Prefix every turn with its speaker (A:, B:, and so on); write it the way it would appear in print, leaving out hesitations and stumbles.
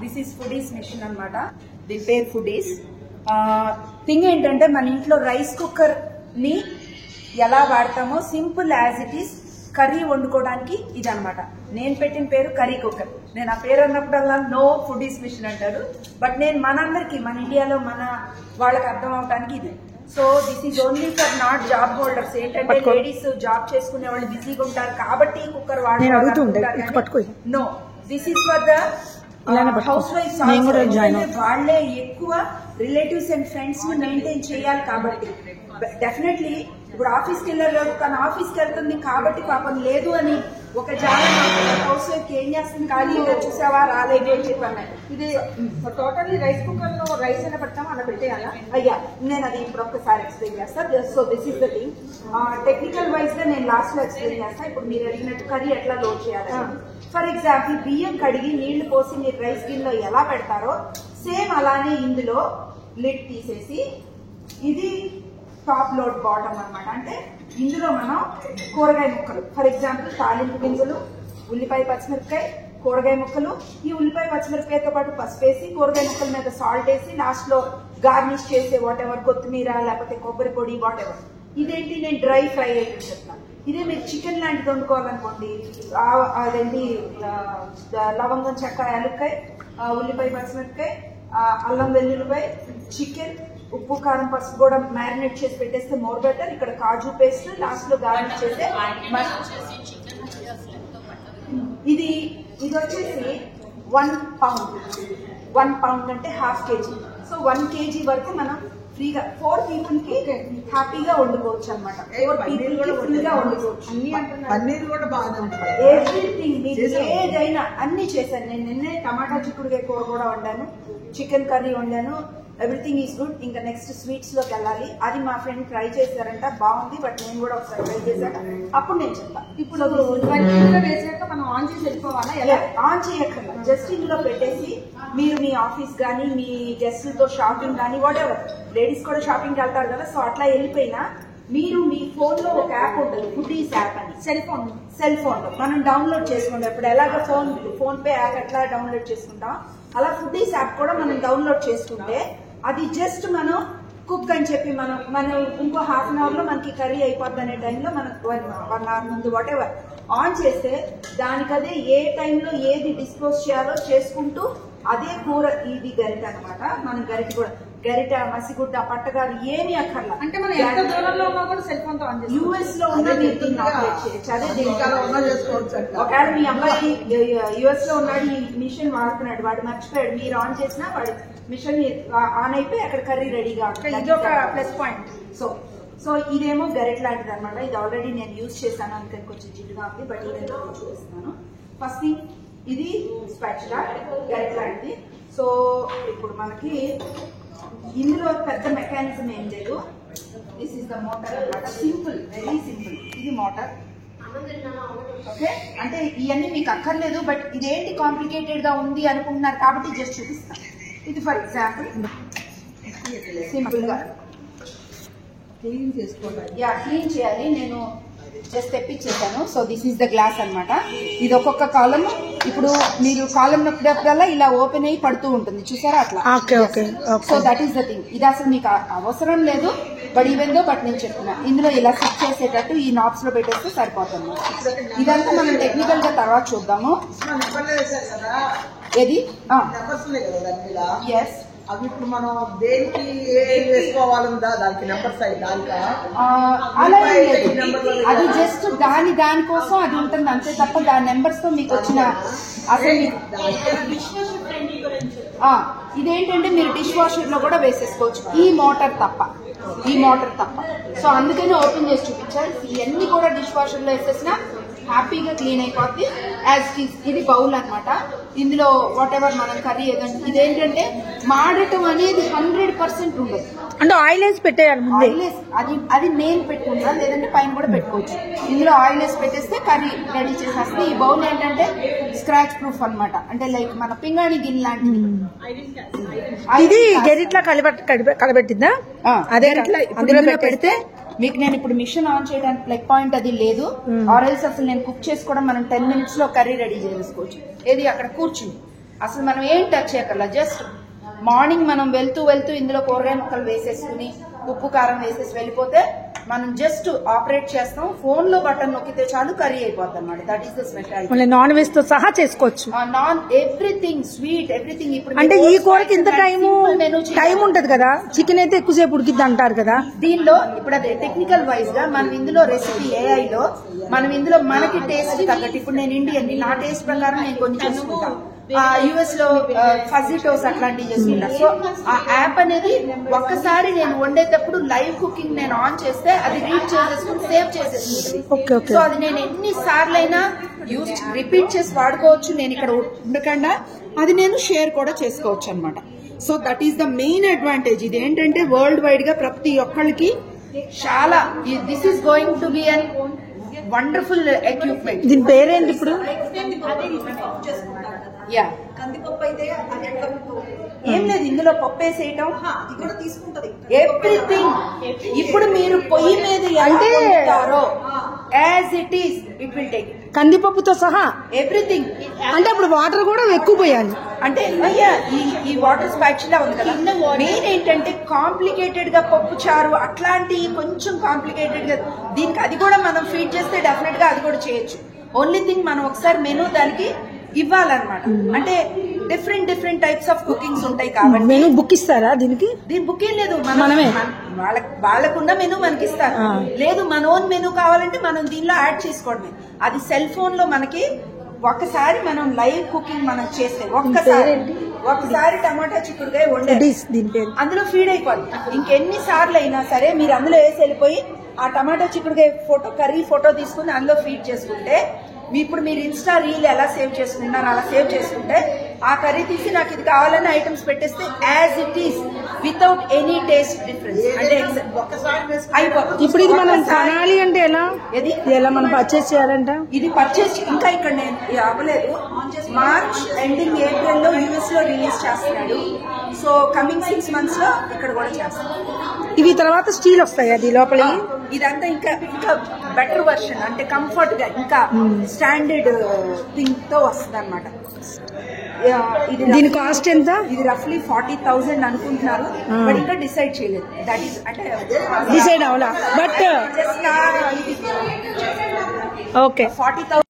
A: This is foodies machine అనమాట. దీని పేరు ఫుడీస్. థింగ్ ఏంటంటే మన ఇంట్లో రైస్ కుక్కర్ ని ఎలా వాడతామో simple as it is curry వండుకోవడానికి ఇది అనమాట. నేను పెట్టిన పేరు కర్రీ కుక్కర్. నేను ఆ పేరు అన్నప్పుడల్లా నో ఫుడీస్ మిషన్ అంటారు. బట్ నేను మనందరికి మన ఇండియాలో మన వాళ్ళకి అర్థం అవడానికి ఇది. So this is only for not job holders. ఏంటంటే లేడీస్ జాబ్ చేసుకునే వాళ్ళు బిజీగా ఉంటారు కాబట్టి కుక్కర్ వాడుకుంటారు. No, this is for the house wife. వాళ్లే ఎక్కువ రిలేటివ్స్ అండ్ ఫ్రెండ్స్ ని మెయింటైన్ చేయాలి కాబట్టి డెఫినెట్లీ ఇప్పుడు ఆఫీస్కి వెళ్ళారు, తన ఆఫీస్కి వెళ్తుంది కాబట్టి పాపం లేదు అని ఒక జాబ్ హౌస్ వైఫ్ ఏం చేస్తుంది ఖాళీగా చూసావా రాలేదు అని చెప్పాను. ఇది టోటల్లీ రైస్ కుక్కర్ లో రైస్ అయినా పెడతామా అలా పెట్టేయాలా? అయ్యా నేను అది ఇప్పుడు ఒక్కసారి ఎక్స్ప్లెయిన్ చేస్తాను. So this is the thing. Technical wise గా నేను లాస్ట్ లో ఎక్స్ప్లెయిన్ చేస్తాను. ఇప్పుడు మీరు అడిగినట్టు కర్రీ ఎట్లా లోడ్ చేయాలి. ఫర్ ఎగ్జాంపుల్ బియ్యం కడిగి నీళ్లు పోసి మీరు రైస్ గిన్నెలో ఎలా పెడతారో సేమ్ అలానే ఇందులో లిడ్ తీసేసి ఇది టాప్ లోడ్ బాటమ్ అనమాట. అంటే ఇందులో మనం కూరగాయ ముక్కలు, ఫర్ ఎగ్జాంపుల్ తాలింపు గింజలు, ఉల్లిపాయ పచ్చిమిరపకాయ, కూరగాయ ముక్కలు, ఈ ఉల్లిపాయ పచ్చిమిరపకాయతో పాటు పసుపు వేసి కూరగాయ ముక్కల మీద సాల్ట్ వేసి లాస్ట్ లో గార్నిష్ చేసే వాట్ ఎవర్ కొత్తిమీర లేకపోతే కొబ్బరి పొడి వాట్ ఎవర్. ఇదేంటి నేను డ్రై ఫ్రై అయితే చెప్తాను. ఇదే మీరు చికెన్ లాంటిది వండుకోవాలనుకోండి, అదేంటి లవంగం, చెక్క, యాలక్కాయ, ఉల్లిపాయ పచ్చిమిరపకాయ, అల్లం వెల్లుల్లిపాయ, చికెన్, ఉప్పు కారం పసుపు కూడా మ్యారినేట్ చేసి పెట్టేస్తే మోర్ బెటర్. ఇక్కడ కాజు పేస్ట్ లాస్ట్ లో గార్నిష్ చేస్తే ఇది వచ్చేసి 1 pound. 1 pound అంటే ½ kg. సో 1 kg వరకు మనం ఫ్రీగా 4 people కి హ్యాపీగా వండుకోవచ్చు అనమాట. 4 people కి ఫ్రీగా వండుకోవచ్చు.
B: పన్నీర్ కూడా బాగానే ఉంటుంది.
A: ఎవ్రీథింగ్ మీరు ఏదైనా అన్ని చేశాను. నేను నిన్నే టమాటా చిక్కుడుకాయ కూర కూడా వండాను, చికెన్ కర్రీ వండాను. Everything is good. ఇంకా నెక్స్ట్ స్వీట్స్ లోకి వెళ్ళాలి. అది మా ఫ్రెండ్ ట్రై చేశారంట, బాగుంది. బట్ నేను కూడా ఒకసారి ట్రై చేశాను, అప్పుడు నేను చెప్తాను. ఇప్పుడు వేసాక మనం ఆన్ చేసి వెళ్ళిపోవాలా? ఎలా ఆన్ చేయక్కర్లా, జస్ట్ ఇందులో పెట్టేసి మీరు మీ ఆఫీస్ కానీ మీ గెస్ట్లతో షాపింగ్ కానీ వాట్ ఎవర్, లేడీస్ కూడా షాపింగ్కి వెళ్తారు కదా, సో అట్లా వెళ్ళిపోయినా మీరు మీ ఫోన్ లో ఒక యాప్ ఉంటుంది, ఫుడీస్ యాప్ అని. సెల్ ఫోన్ లో మనం డౌన్లోడ్ చేసుకుంటాం. ఇప్పుడు ఎలాగ ఫోన్ పే యాప్ ఎట్లా డౌన్లోడ్ చేసుకుంటాం, అలా ఫుడీస్ యాప్ కూడా మనం డౌన్లోడ్ చేసుకుంటే అది జస్ట్ మనం కుక్ అని చెప్పి మనం ఇంకో ½ an hour లో మనకి కర్రీ అయిపోద్ది అనే టైంలో మనకు 1 hour ముందు వాట్ ఎవర్ ఆన్ చేస్తే దానికదే ఏ టైంలో ఏది డిస్పోజ్ చేయాలో చేసుకుంటూ అదే కూర. ఇది గరిట అనమాట. మనం గరిట కూడా గరిట, మసిగుడ్డ, పట్టగారు ఏమి అక్కర్లా. అంటే మనం ఎంత దూరంలో ఉన్నా కూడా సెల్ ఫోన్ తో ఆన్ చేస్తాం. యూఎస్ లో ఉన్న దీన్ని ఆపరేట్ చేయొచ్చు. అదే చేసుకోవచ్చు. ఒకవేళ మీ అబ్బాయి యుఎస్ లో ఉన్నాడు, ఈ మిషన్ వాడుతున్నాడు, వాడు మర్చిపోయాడు, మీరు ఆన్ చేసినా వాడు మిషన్ ఆన్ అయిపోయి అక్కడ కర్రీ రెడీగా ఉంటుంది. ఇది ఒక ప్లస్ పాయింట్. సో ఇదేమో గరిట లాంటిది అనమాట. ఇది ఆల్రెడీ నేను యూజ్ చేశాను, అందుకని కొంచెం జిడ్డుగా ఉంది. బట్ ఇదేదో చూపిస్తున్నాను. ఫస్ట్ థింగ్ ఇది స్పాచులా, గరిట లాంటిది. సో ఇప్పుడు మనకి ఇందులో పెద్ద మెకానిజం ఏం లేదు. దిస్ ఈస్ ద మోటార్ అనమాట. Simple, very simple. ఇది మోటార్. ఓకే, అంటే ఇవన్నీ మీకు అక్కర్లేదు. బట్ ఇదేంటి కాంప్లికేటెడ్ గా ఉంది అనుకుంటున్నారు కాబట్టి జస్ట్ చూపిస్తాను. ఇది ఫర్ ఎగ్జాంపుల్ సింపుల్ గా క్లీన్ చేసుకోవాలి. క్లీన్ చేయాలి. నేను జస్ట్ తెప్పించేసాను. So this is the glass అనమాట. ఇది ఒక్కొక్క కాలం. ఇప్పుడు మీరు కాలం నొప్పినప్పుడల్లా ఇలా ఓపెన్ అయ్యి పడుతూ ఉంటుంది, చూసారా అట్లా. So that is the thing. ఇది అసలు మీకు అవసరం లేదు, బట్ ఈవెన్ బట్ నేను చెప్తున్నా. ఇందులో ఇలా సెట్ చేసేటట్టు ఈ నాబ్స్ లో పెట్టేస్తే సరిపోతుంది. ఇదంతా మనం టెక్నికల్ గా తర్వాత చూద్దాము. ఏది ఎస్
B: అవి ఇప్పుడు మనం దేనికి వేసుకోవాలందా దానికి నెంబర్స్
A: అలా అది జస్ట్ దానికోసం అది ఉంటుంది అంతే తప్ప దాని నెంబర్స్ తో మీకు వచ్చిన అసలు ఇదేంటంటే మీరు డిష్ వాషర్ లో కూడా వేసేసుకోవచ్చు, ఈ మోటార్ తప్ప. సో అందుకని ఓపెన్ చేసి చూపించారు. ఇవన్నీ కూడా డిష్ వాషర్ లో వేసేసిన హ్యాపీగా క్లీన్ అయిపోద్ది. యాజ్ ఇది బౌల్ అనమాట. ఇందులో వాట్ ఎవర్ మనం కర్రీ ఏదంటే ఇదేంటంటే మాడటం అనేది 100% ఉండదు.
C: అంటే ఆయిల్ వేసి పెట్టేయాలి ముందే.
A: అది నేను పెట్టుకుంటాను, లేదంటే పైన కూడా పెట్టుకోవచ్చు. ఇందులో ఆయిల్ వేసి పెట్టేస్తే కర్రీ రెడీ చేసేస్తే. ఈ బౌల్ ఏంటంటే స్క్రాచ్ ప్రూఫ్ అనమాట. అంటే లైక్ మన పింగాణి గిన్నె లాంటిది.
C: ఇది గెరిట్లా కలబెట్టిందా?
A: అదే అందులో పెడితే మీకు నేను ఇప్పుడు మిషన్ ఆన్ చేయడానికి ప్లగ్ పాయింట్ అది లేదు. ఆరెల్స్ అసలు నేను కుక్ చేసుకోవడం మనం 10 minutes లో కర్రీ రెడీ చేసుకోవచ్చు. ఏది అక్కడ కూర్చుని అసలు మనం ఏం టచ్ చేయగల, జస్ట్ మార్నింగ్ మనం వెళ్తూ ఇందులో కూరగాయ ముక్కలు వేసేసుకుని ఉప్పు కారం వేసేసి వెళ్ళిపోతే మనం జస్ట్ ఆపరేట్ చేస్తాం, ఫోన్ లో బటన్ నొక్కితే చాలు కర్రీ అయిపోద్ది అనమాట. That is the speciality.
C: మళ్ళీ నాన్ వెజ్ తో సహా చేసుకోవచ్చు.
A: Non everything sweet everything. ఇప్పుడు
C: అంటే ఈ కూరకి ఇంత టైం ఉంటది కదా, చికెన్ అయితే ఎక్కువసేపు ఉడికిద్ది అంటారు కదా.
A: దీనిలో ఇప్పుడు అదే టెక్నికల్ వైజ్ గా మనం ఇందులో రెసిపీ AI లో మనం ఇందులో మనకి టేస్ట్ తగ్గట్టు, ఇప్పుడు నేను ఇండియన్, నా టేస్ట్ ప్రకారం నేను కొన్ని చేసుకుంటాను. US లో ఫజీ టోస్ అట్లాంటివి చేసుకుంటా. సో ఆ యాప్ అనేది ఒక్కసారి నేను వండేటప్పుడు లైవ్ కుకింగ్ నేను ఆన్ చేస్తే అది రీడ్ చేసేసుకుని సేవ్ చేసేసుకుంటుంది. సో అది నేను ఎన్ని సార్లు అయినా రిపీట్ చేసి వాడుకోవచ్చు. నేను ఇక్కడ ఉండకుండా అది నేను షేర్ కూడా చేసుకోవచ్చు అనమాట. So that is the main advantage. ఇది ఏంటంటే వరల్డ్ వైడ్ గా ప్రతి ఒక్కరికి చాలా, this is going to be an wonderful equipment.
C: దీని పేరేంటి ఇప్పుడు?
A: యా,
B: కందిపప్పు అయితే అది ఎట్లా
A: ఏం లేదు, ఇందులో పప్పు వేసేయటం
B: అది కూడా తీసుకుంటది.
A: ఎవ్రీథింగ్. ఇప్పుడు మీరు పొయ్యి మీద అంటే as it is it will take
C: కందిపప్పుతో సహా
A: ఎవ్రీథింగ్.
C: అంటే అప్పుడు వాటర్ కూడా ఎక్కువ పోయాలి.
A: అంటే అయ్యా ఈ వాటర్ స్పాచ్లా ఉంది కదా, మెయిన్ ఏంటంటే కాంప్లికేటెడ్ గా పప్పు చారు అట్లాంటి కొంచెం కాంప్లికేటెడ్ గా దీనికి అది కూడా మనం ఫీడ్ చేస్తే డెఫినెట్ గా అది కూడా చేయొచ్చు. ఓన్లీ థింగ్ మనం ఒకసారి మెనూ దానికి ఇవ్వాలన్నమాట. అంటే డిఫరెంట్ టైప్స్ ఆఫ్ కుకింగ్స్ ఉంటాయి కాబట్టి
C: మెనూ బుక్ ఇస్తారా దీనికి?
A: దీని బుక్ ఏం లేదు,
C: మనమే
A: వాళ్ళకున్న మెనూ మనకి ఇస్తారు. లేదు మన ఓన్ మెనూ కావాలంటే మనం దీనిలో యాడ్ చేసుకోవడమే. అది సెల్ ఫోన్ లో మనకి ఒకసారి మనం లైవ్ కుకింగ్ మనం చేస్తే ఒక్కసారి టమాటా చిక్కుడుకాయ వండే అందులో ఫీడ్ అయిపోద్ది. ఇంకెన్ని సార్లు అయినా సరే మీరు అందులో వేసి వెళ్ళిపోయి ఆ టమాటా చిక్కుడుకాయ ఫోటో కర్రీ ఫోటో తీసుకుని అందులో ఫీడ్ చేసుకుంటే, ఇప్పుడు మీరు ఇన్స్టా రీల్ ఎలా సేవ్ చేసుకుంటున్నారు అలా సేవ్ చేసుకుంటే ఆ కర్రీ తీసి నాకు ఇది కావాలని ఐటమ్స్ పెట్టేస్తే as it is without any taste difference. అంటే అయిపోతుంది.
C: ఇప్పుడు ఇది మనం కొనాలి అంటే ఎలా మనం పర్చేస్ చేయాలంట?
A: ఇది పర్చేస్ ఇంకా ఇక్కడ నేను అవ్వలేదు. మార్చ్ ఎండింగ్ ఏప్రిల్ లో US లో రిలీజ్ చేస్తున్నాడు. సో కమింగ్ 6 months లో ఇక్కడ కూడా చేస్తాను.
C: ఇవి తర్వాత స్టీల్ వస్తాయి అది లోపల.
A: ఇదంతా ఇంకా బెటర్ వర్షన్, అంటే కంఫర్ట్ గా ఇంకా స్టాండర్డ్ థింగ్ తో వస్తుంది అనమాట.
C: దీని కాస్ట్ ఎంత?
A: ఇది రఫ్లీ 40,000 అనుకుంటున్నారు, బట్ ఇంకా డిసైడ్ చేయలేదు. దట్ ఈస్ అంటే
C: డిసైడ్ అవలా, బట్ ఓకే
A: 40,000